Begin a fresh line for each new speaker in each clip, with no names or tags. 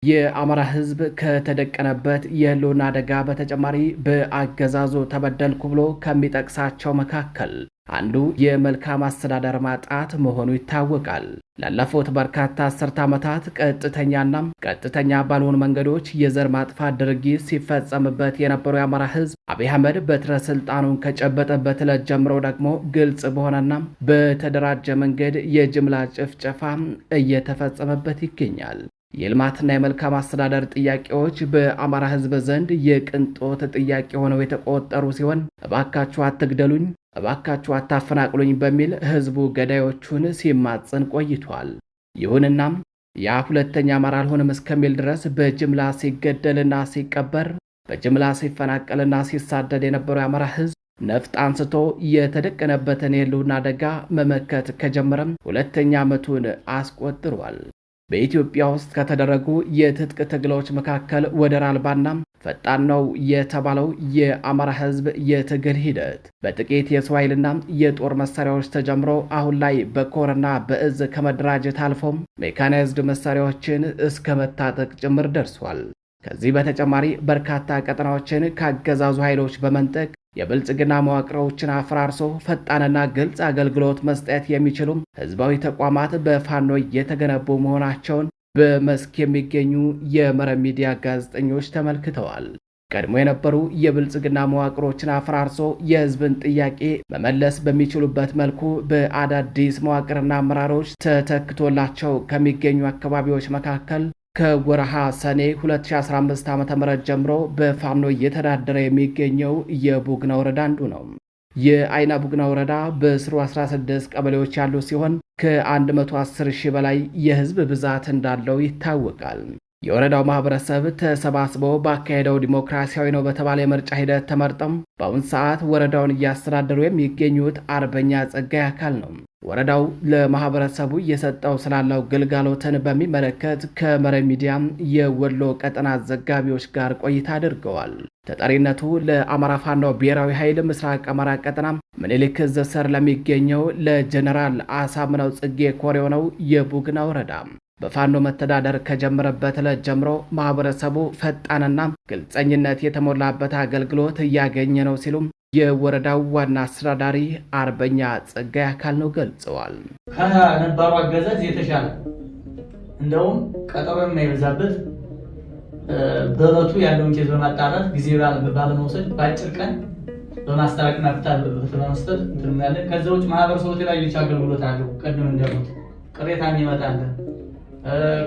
የአማራ ሕዝብ ከተደቀነበት የህልውና አደጋ በተጨማሪ በአገዛዙ ተበደልኩ ብሎ ከሚጠቅሳቸው መካከል አንዱ የመልካም አስተዳደር ማጣት መሆኑ ይታወቃል። ላለፉት በርካታ አስርተ ዓመታት ቀጥተኛ ባልሆኑ መንገዶች የዘር ማጥፋት ድርጊት ሲፈጸምበት የነበረው የአማራ ሕዝብ አብይ አህመድ በትረ ስልጣኑን ከጨበጠበት ዕለት ጀምሮ ደግሞ ግልጽ በሆነና በተደራጀ መንገድ የጅምላ ጭፍጨፋ እየተፈጸመበት ይገኛል። የልማትና የመልካም አስተዳደር ጥያቄዎች በአማራ ሕዝብ ዘንድ የቅንጦት ጥያቄ ሆነው የተቆጠሩ ሲሆን እባካችሁ አትግደሉኝ፣ እባካችሁ አታፈናቅሉኝ በሚል ሕዝቡ ገዳዮቹን ሲማጽን ቆይቷል። ይሁንና ያ ሁለተኛ አማራ አልሆንም እስከሚል ድረስ በጅምላ ሲገደልና ሲቀበር፣ በጅምላ ሲፈናቀልና ሲሳደድ የነበረው የአማራ ሕዝብ ነፍጥ አንስቶ የተደቀነበትን የህልውና አደጋ መመከት ከጀመረም ሁለተኛ ዓመቱን አስቆጥሯል። በኢትዮጵያ ውስጥ ከተደረጉ የትጥቅ ትግሎች መካከል ወደር አልባና ፈጣን ነው የተባለው የአማራ ሕዝብ የትግል ሂደት በጥቂት የሰው ኃይልና የጦር መሳሪያዎች ተጀምሮ አሁን ላይ በኮርና በእዝ ከመደራጀት አልፎም ሜካናይዝድ መሳሪያዎችን እስከ መታጠቅ ጭምር ደርሷል። ከዚህ በተጨማሪ በርካታ ቀጠናዎችን ካገዛዙ ኃይሎች በመንጠቅ የብልጽግና መዋቅሮችን አፈራርሶ ፈጣንና ግልጽ አገልግሎት መስጠት የሚችሉ ህዝባዊ ተቋማት በፋኖ እየተገነቡ መሆናቸውን በመስክ የሚገኙ የመረብ ሚዲያ ጋዜጠኞች ተመልክተዋል። ቀድሞ የነበሩ የብልጽግና መዋቅሮችን አፈራርሶ የህዝብን ጥያቄ መመለስ በሚችሉበት መልኩ በአዳዲስ መዋቅርና አመራሮች ተተክቶላቸው ከሚገኙ አካባቢዎች መካከል ከወረሃ ሰኔ 2015 ዓ.ም ጀምሮ በፋኖ እየተዳደረ የሚገኘው የቡግና ወረዳ አንዱ ነው። የአይና ቡግና ወረዳ በስሩ 16 ቀበሌዎች ያሉ ሲሆን ከ110 ሺህ በላይ የህዝብ ብዛት እንዳለው ይታወቃል። የወረዳው ማህበረሰብ ተሰባስበው ባካሄደው ዲሞክራሲያዊ ነው በተባለ የምርጫ ሂደት ተመርጠው በአሁን ሰዓት ወረዳውን እያስተዳደሩ የሚገኙት አርበኛ ጸጋይ አካል ነው። ወረዳው ለማህበረሰቡ እየሰጠው ስላለው ግልጋሎትን በሚመለከት ከመረብ ሚዲያ የወሎ ቀጠና ዘጋቢዎች ጋር ቆይታ አድርገዋል። ተጠሪነቱ ለአማራ ፋኖ ብሔራዊ ኃይል ምስራቅ አማራ ቀጠና ምኒልክ ዕዝ ስር ለሚገኘው ለጀነራል አሳምነው ጽጌ ኮር የሆነው የቡግና ወረዳ በፋኖ መተዳደር ከጀመረበት ዕለት ጀምሮ ማህበረሰቡ ፈጣንና ግልጸኝነት የተሞላበት አገልግሎት እያገኘ ነው ሲሉም የወረዳው ዋና አስተዳዳሪ አርበኛ ጸጋይ አካል ነው ገልጸዋል።
ከነባሩ አገዛዝ የተሻለ እንደውም ቀጠሮ የማይበዛበት በእለቱ ያለውን ኬዝ በማጣራት ጊዜ ባለመውሰድ በአጭር ቀን በማስታረቅና ፍትህ በመስጠት እንትምናለን። ከዛ ውጭ ማህበረሰቡ የተለያዩ አገልግሎት አለው። ቀድሞ እንዳሉት ቅሬታም ይመጣል።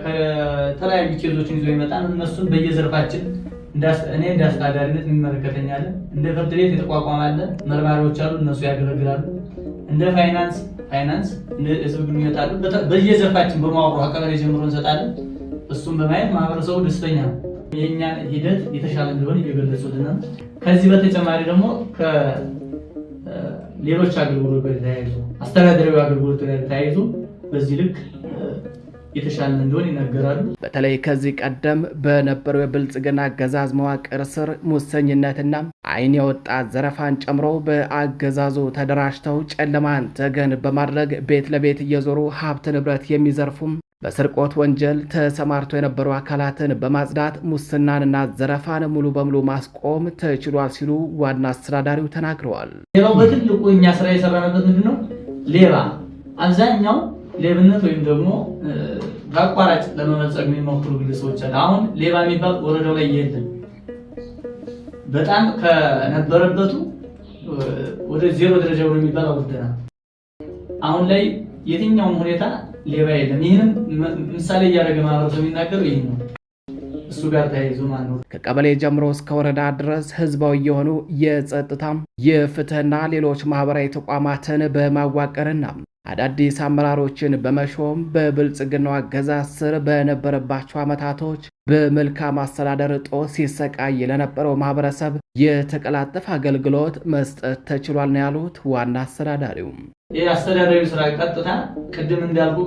ከተለያዩ ኬዞችን ይዞ ይመጣል። እነሱን በየዘርፋችን እኔ እንዳስተዳዳሪነት የሚመለከተኛል። እንደ ፍርድ ቤት የተቋቋማለ መርማሪዎች አሉ፣ እነሱ ያገለግላሉ። እንደ ፋይናንስ እንደ ህዝብ ግንኙነት አሉ። በየዘርፋችን በማወሩ ቀበሌ ጀምሮ እንሰጣለን። እሱም በማየት ማህበረሰቡ ደስተኛ ነው። የእኛን ሂደት የተሻለ እንደሆነ እየገለጹልን ነው። ከዚህ በተጨማሪ ደግሞ ከሌሎች አገልግሎት ጋር ተያይዞ አስተዳደራዊ አገልግሎት ጋር ተያይዞ በዚህ ልክ የተሻለ እንደሆነ ይነገራሉ።
በተለይ ከዚህ ቀደም በነበረው የብልጽግና አገዛዝ መዋቅር ስር ሙሰኝነትና ዓይን የወጣ ዘረፋን ጨምሮ በአገዛዙ ተደራጅተው ጨለማን ተገን በማድረግ ቤት ለቤት እየዞሩ ሀብት ንብረት የሚዘርፉም በስርቆት ወንጀል ተሰማርተው የነበሩ አካላትን በማጽዳት ሙስናንና ዘረፋን ሙሉ በሙሉ ማስቆም ተችሏል ሲሉ ዋና አስተዳዳሪው ተናግረዋል።
ሌላው በትልቁ እኛ ስራ የሰራንበት ምንድነው? ሌባ አብዛኛው ሌብነት ወይም ደግሞ በአቋራጭ ለመመጸግ የሚሞክሩ ግለሰቦች አሉ። አሁን ሌባ የሚባል ወረዳው ላይ የለም። በጣም ከነበረበቱ ወደ ዜሮ ደረጃ ብሎ የሚባል አውርደናል። አሁን ላይ የትኛውም ሁኔታ ሌባ የለም። ይህንም ምሳሌ እያደረገ ማህበረሰቡ የሚናገረው ይህ ነው። እሱ ጋር ተያይዞ ማለት ነው።
ከቀበሌ ጀምሮ እስከ ወረዳ ድረስ ህዝባዊ የሆኑ የጸጥታም የፍትህና ሌሎች ማህበራዊ ተቋማትን በማዋቀርና አዳዲስ አመራሮችን በመሾም በብልጽግናው አገዛዝ ስር በነበረባቸው ዓመታቶች በመልካም አስተዳደር እጦት ሲሰቃይ ለነበረው ማህበረሰብ የተቀላጠፈ አገልግሎት መስጠት ተችሏል ነው ያሉት ዋና አስተዳዳሪው።
ይህ አስተዳዳሪው ስራ ቀጥታ ቅድም እንዳልኩ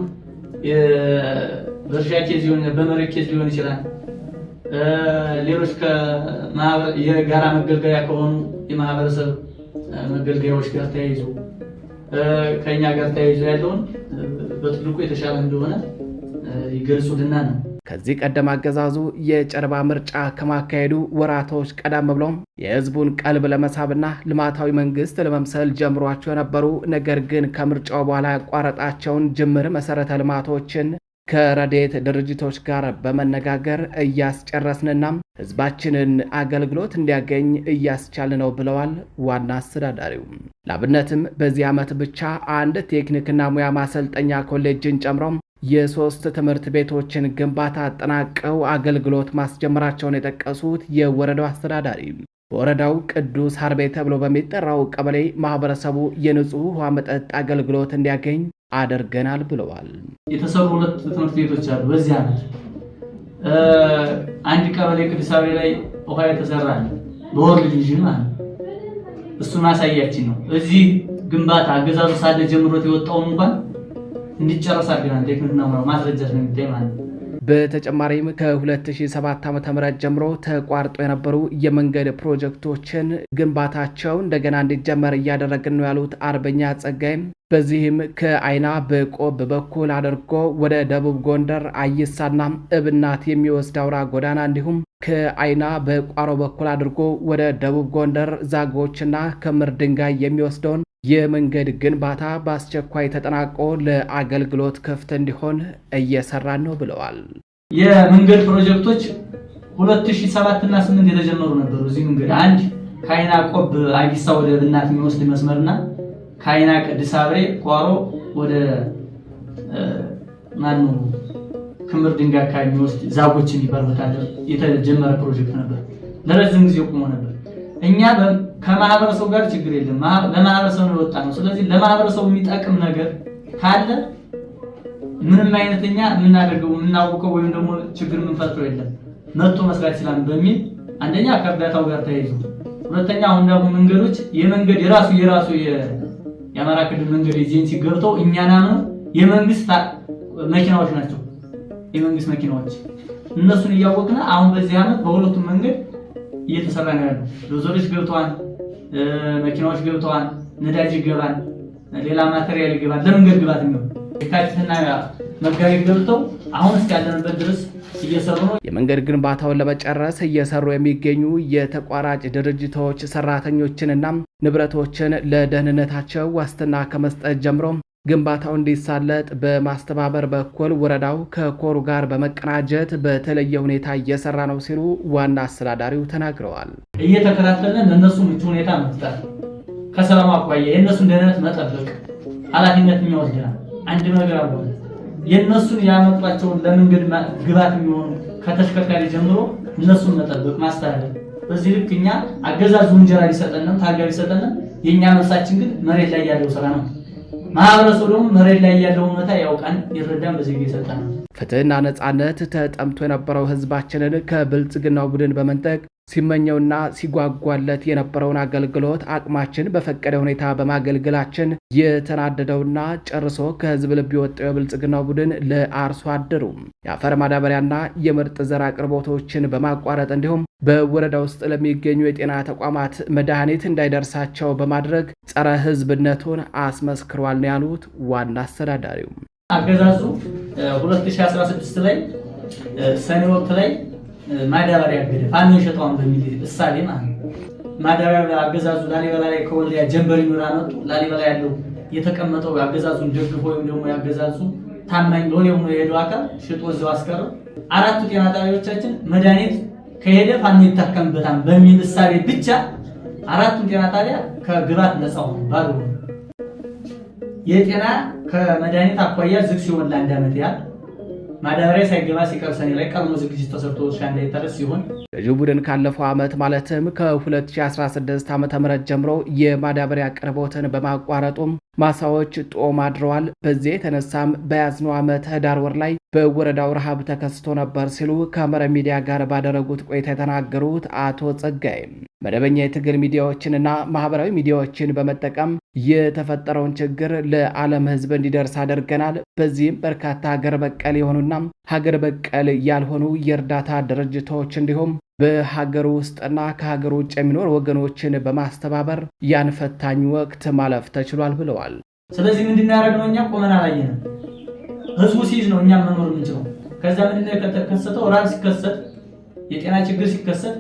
በእርሻ ኬዝ በመሬት ኬዝ ሊሆን ይችላል። ሌሎች የጋራ መገልገያ ከሆኑ የማህበረሰብ መገልገያዎች ጋር ተያይዞ ከኛ ጋር ተያይዞ ያለውን በትልቁ የተሻለ እንደሆነ ይገልጹልና ነው።
ከዚህ ቀደም አገዛዙ የጨረባ ምርጫ ከማካሄዱ ወራቶች ቀደም ብሎ የህዝቡን ቀልብ ለመሳብና ልማታዊ መንግስት ለመምሰል ጀምሯቸው የነበሩ ነገር ግን ከምርጫው በኋላ ያቋረጣቸውን ጅምር መሰረተ ልማቶችን ከረድኤት ድርጅቶች ጋር በመነጋገር እያስጨረስንና ህዝባችንን አገልግሎት እንዲያገኝ እያስቻልን ነው ብለዋል ዋና አስተዳዳሪው። ላብነትም በዚህ ዓመት ብቻ አንድ ቴክኒክና ሙያ ማሰልጠኛ ኮሌጅን ጨምሮ የሶስት ትምህርት ቤቶችን ግንባታ አጠናቀው አገልግሎት ማስጀመራቸውን የጠቀሱት የወረዳው አስተዳዳሪ በወረዳው ቅዱስ ሀርቤ ተብሎ በሚጠራው ቀበሌ ማህበረሰቡ የንጹህ ውሃ መጠጥ አገልግሎት እንዲያገኝ አድርገናል ብለዋል።
የተሰሩ 2 ትምህርት ቤቶች አሉ። በዚህ ዓመት አንድ ቀበሌ ቅዱስ ሀርቤ ላይ ውሃ የተሰራ ነው በወርልድ ቪዥን ማለት እሱ ማሳያችን ነው። እዚህ ግንባታ አገዛዙ ሳለ ጀምሮት የወጣውን እንኳን እንዲጨርስ አድርገናል። ቴክኒክና ማስረጃ ስለሚታይ ማለት ነው።
በተጨማሪም ከ2007 ዓ.ም ጀምሮ ተቋርጦ የነበሩ የመንገድ ፕሮጀክቶችን ግንባታቸው እንደገና እንዲጀመር እያደረግን ነው ያሉት አርበኛ ጸጋይም በዚህም ከአይና በቆብ በኩል አድርጎ ወደ ደቡብ ጎንደር አይሳና እብናት የሚወስድ አውራ ጎዳና እንዲሁም ከአይና በቋሮ በኩል አድርጎ ወደ ደቡብ ጎንደር ዛጎችና ክምር ድንጋይ የሚወስደውን የመንገድ ግንባታ በአስቸኳይ ተጠናቆ ለአገልግሎት ክፍት እንዲሆን እየሰራን ነው ብለዋል።
የመንገድ ፕሮጀክቶች 2007 እና 8 የተጀመሩ ነበሩ። እዚህ መንገድ አንድ ከአይና ቆብ አይሳ ወደ እብናት የሚወስድ መስመርና ከአይና ቅዱስ ሀርቤ ቋሮ ወደ ክምር ድንጋይ አካባቢ የሚወስድ ዛጎች የሚባል ቦታ የተጀመረ ፕሮጀክት ነበር። ለረጅም ጊዜ ቆሞ ነበር። እኛ ከማህበረሰቡ ጋር ችግር የለም፣ ለማህበረሰቡ ነው የወጣ ነው። ስለዚህ ለማህበረሰቡ የሚጠቅም ነገር ካለ ምንም አይነተኛ የምናደርገው የምናውቀው ወይም ደግሞ ችግር የምንፈጥረው የለም፣ መጥቶ መስራት ይችላል በሚል አንደኛ ከእርዳታው ጋር ተያይዞ፣ ሁለተኛ አሁን ደግሞ መንገዶች የመንገድ የራሱ የአማራ ክልል መንገድ ኤጀንሲ ገብተው እኛና ነው የመንግስት መኪናዎች ናቸው። የመንግስት መኪናዎች እነሱን እያወቅና አሁን በዚህ ዓመት በሁለቱም መንገድ እየተሰራ ነው ያለው። ዶዘሮች ገብተዋል፣ መኪናዎች ገብተዋል፣ ነዳጅ ይገባል፣ ሌላ ማቴሪያል ይገባል። ለመንገድ ግባት ነው የካቲትና መጋቢት ገብተው አሁን እስካለንበት ድረስ እየሰሩ ነው።
የመንገድ ግንባታውን ለመጨረስ እየሰሩ የሚገኙ የተቋራጭ ድርጅቶች ሰራተኞችንና ንብረቶችን ለደህንነታቸው ዋስትና ከመስጠት ጀምሮ ግንባታው እንዲሳለጥ በማስተባበር በኩል ወረዳው ከኮሩ ጋር በመቀናጀት በተለየ ሁኔታ እየሰራ ነው ሲሉ ዋና አስተዳዳሪው ተናግረዋል።
እየተከታተልን ለነሱ ምቹ ሁኔታ መፍጠር፣ ከሰላም አኳያ የነሱን ደህንነት መጠበቅ ኃላፊነት የሚወስደናል። አንድ ነገር አለ። የነሱን ያመጣቸውን ለመንገድ ግባት የሚሆኑ ከተሽከርካሪ ጀምሮ እነሱን መጠበቅ ማስተዳደር። በዚህ ልክ እኛ አገዛዙ እንጀራ ሊሰጠንም ታርጋ ሊሰጠንም የኛ መልሳችን ግን መሬት ላይ ያለው ስራ ነው። ማህበረሰቡ ደግሞ መሬት ላይ ያለው ሁኔታ ያውቃን ይረዳን። በዚህ እየሰጠ ነው።
ፍትህና ነጻነት ተጠምቶ የነበረው ህዝባችንን ከብልጽግናው ቡድን በመንጠቅ ሲመኘውና ሲጓጓለት የነበረውን አገልግሎት አቅማችን በፈቀደ ሁኔታ በማገልገላችን የተናደደውና ጨርሶ ከህዝብ ልብ የወጣው የብልጽግናው ቡድን ለአርሶ አደሩ የአፈር ማዳበሪያና የምርጥ ዘር አቅርቦቶችን በማቋረጥ እንዲሁም በወረዳ ውስጥ ለሚገኙ የጤና ተቋማት መድኃኒት እንዳይደርሳቸው በማድረግ ጸረ ህዝብነቱን አስመስክሯል ነው ያሉት ዋና አስተዳዳሪው።
አገዛዙ 2016 ላይ ሰኔ ወቅት ላይ ማዳበሪያ ገደ ፋኖ ይሸጣውን በሚል እሳቤ ማለት ነው። ማዳበሪያ አገዛዙ ላሊበላ ላይ ከወልዲያ ጀንበሪ ኑራ መጡ። ላሊበላ ያለው የተቀመጠው አገዛዙን ደግፎ ወይም ደግሞ ያገዛዙ ታማኝ ሎሌ ሆኖ የሄደው አካል ሽጦ እዛው አስቀረ። 4 ጤና ጣቢያዎቻችን መድኃኒት ከሄደ ፋኖ ይታከምበታል በሚል እሳቤ ብቻ 4 ጤና ጣቢያ ከግባት ነፃ ሆኑ ባዶ የጤና ከመድኃኒት አኳያ ዝግ ሲሆን ለአንድ ዓመት ያህል ማዳበሪያ ሳይገባ ሲቀር ሰኔ ላይ ቀድሞ ዝግጅት ተሰርቶ ሻንዳ ይተረስ ሲሆን
ገዢው ቡድን ካለፈው ዓመት ማለትም ከ2016 ዓ.ም ጀምሮ የማዳበሪያ አቅርቦትን በማቋረጡም ማሳዎች ጦም አድረዋል። በዚህ የተነሳም በያዝነው ዓመት ህዳር ወር ላይ በወረዳው ረሃብ ተከስቶ ነበር ሲሉ ከመረብ ሚዲያ ጋር ባደረጉት ቆይታ የተናገሩት አቶ ጸጋይ መደበኛ የትግል ሚዲያዎችንና ማህበራዊ ሚዲያዎችን በመጠቀም የተፈጠረውን ችግር ለዓለም ህዝብ እንዲደርስ አድርገናል። በዚህም በርካታ ሀገር በቀል የሆኑና ሀገር በቀል ያልሆኑ የእርዳታ ድርጅቶች እንዲሁም በሀገር ውስጥና ከሀገር ውጭ የሚኖር ወገኖችን በማስተባበር ያን ፈታኝ ወቅት ማለፍ ተችሏል ብለዋል።
ስለዚህ ምንድነው ያደረግነው? እኛ ቆመን አላየንም። ህዝቡ ሲይዝ ነው እኛም መኖር የምንችለው። ከዛ ምንድነው የተከሰተው? ራብ ሲከሰት የጤና ችግር ሲከሰት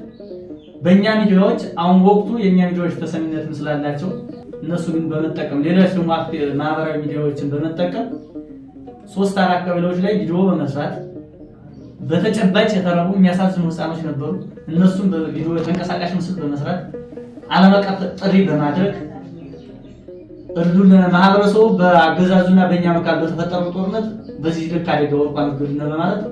በእኛ ሚዲያዎች አሁን ወቅቱ የእኛ ሚዲያዎች ተሰሚነትም ስላላቸው እነሱ ግን በመጠቀም ሌሎች ደግሞ ማህበራዊ ሚዲያዎችን በመጠቀም 3-4 ቀበሌዎች ላይ ቪዲዮ በመስራት በተጨባጭ የተረቡ የሚያሳዝኑ ህፃኖች ነበሩ። እነሱም በቪዲዮ ተንቀሳቃሽ ምስል በመስራት ዓለም አቀፍ ጥሪ በማድረግ እርዱን ማህበረሰቡ በአገዛዙና በእኛ መካከል በተፈጠረው ጦርነት በዚህ ልክ አደጋ ወርቋል በማለት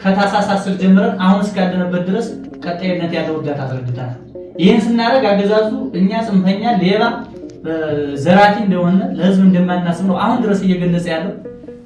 ከታህሳስ 10 ጀምረን አሁን እስካለንበት ድረስ ቀጣይነት ያለው እርዳታ አድርገናል። ይህን ስናደርግ አገዛዙ እኛ ጽንፈኛ፣ ሌባ፣ ዘራፊ እንደሆነ ለህዝብ እንደማናስብ ነው አሁን ድረስ እየገለጸ ያለው።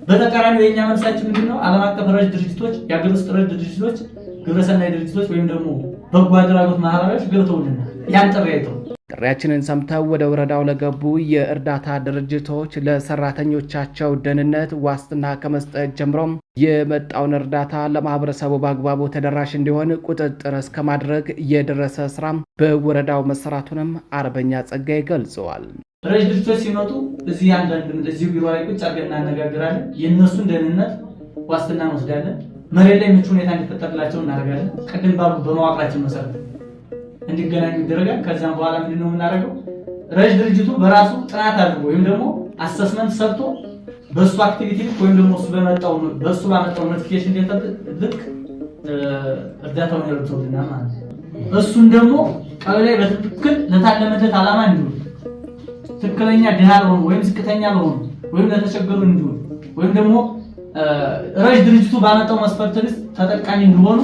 በተቃራኒው የኛ መልሳችን ምንድነው? ዓለም አቀፍ ረጅ ድርጅቶች፣ የአገር ውስጥ ረጅ ድርጅቶች፣ ግብረሰናይ ድርጅቶች ወይም ደግሞ በጎ አድራጎት ማህበራቶች ገብተውልናል። ያን ጥሪ አይተው
ጥሪያችንን ሰምተው ወደ ወረዳው ለገቡ የእርዳታ ድርጅቶች ለሰራተኞቻቸው ደህንነት ዋስትና ከመስጠት ጀምሮም የመጣውን እርዳታ ለማህበረሰቡ በአግባቡ ተደራሽ እንዲሆን ቁጥጥር እስከ ማድረግ የደረሰ ስራም በወረዳው መሰራቱንም አርበኛ ጸጋይ ገልጸዋል።
ረጅ ድርጅቶች ሲመጡ እዚህ እዚህ ቢሮ ላይ ቁጭ አድርገን እናነጋግራለን። የእነሱን ደህንነት ዋስትና እንወስዳለን። መሬት ላይ ምቹ ሁኔታ እንዲፈጠርላቸው እናደርጋለን። ቅድም ባሉ በመዋቅራችን መሰረት እንዲገናኙ ይደረጋል። ከዛም በኋላ ምንድነው የምናደርገው? ረጅ ድርጅቱ በራሱ ጥናት አድርጎ ወይም ደግሞ አሰስመንት ሰርቶ በሱ አክቲቪቲ ወይም ደግሞ በሱ ባመጣው ኖቲፊኬሽን ልክ እርዳታውን ያደርጉልናል ማለት ነው። እሱን ደግሞ ቀበሌ በትክክል ለታለመለት ዓላማ እንዲውል ትክክለኛ ድሃ ለሆኑ ወይም ዝቅተኛ ለሆኑ ወይም ለተቸገሩ እንዲውል ወይም ደግሞ ረጅ ድርጅቱ ባመጣው መስፈርት ተጠቃሚ እንዲሆኑ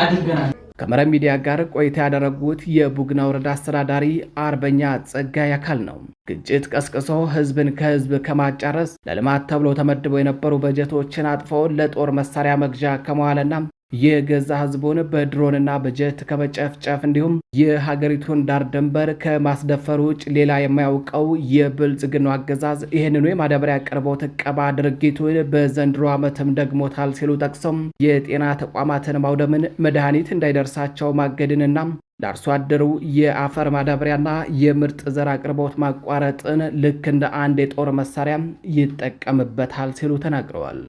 አድርገናል።
ከመረብ ሚዲያ ጋር ቆይታ ያደረጉት የቡግና ወረዳ አስተዳዳሪ አርበኛ ጸጋይ አካል ነው። ግጭት ቀስቅሶ ህዝብን ከህዝብ ከማጫረስ ለልማት ተብሎ ተመድበው የነበሩ በጀቶችን አጥፎ ለጦር መሳሪያ መግዣ ከመዋልና የገዛ ህዝቡን በድሮንና በጀት ከመጨፍጨፍ እንዲሁም የሀገሪቱን ዳር ድንበር ከማስደፈር ውጭ ሌላ የማያውቀው የብልጽግናው አገዛዝ ይህንኑ የማዳበሪያ አቅርቦት ዕቀባ ድርጊቱን በዘንድሮ ዓመትም ደግሞታል ሲሉ ጠቅሰው የጤና ተቋማትን ማውደምን፣ መድኃኒት እንዳይደርሳቸው ማገድንና ለአርሶ አደሩ የአፈር ማዳበሪያና የምርጥ ዘር አቅርቦት ማቋረጥን ልክ እንደ አንድ የጦር መሳሪያ ይጠቀምበታል ሲሉ ተናግረዋል።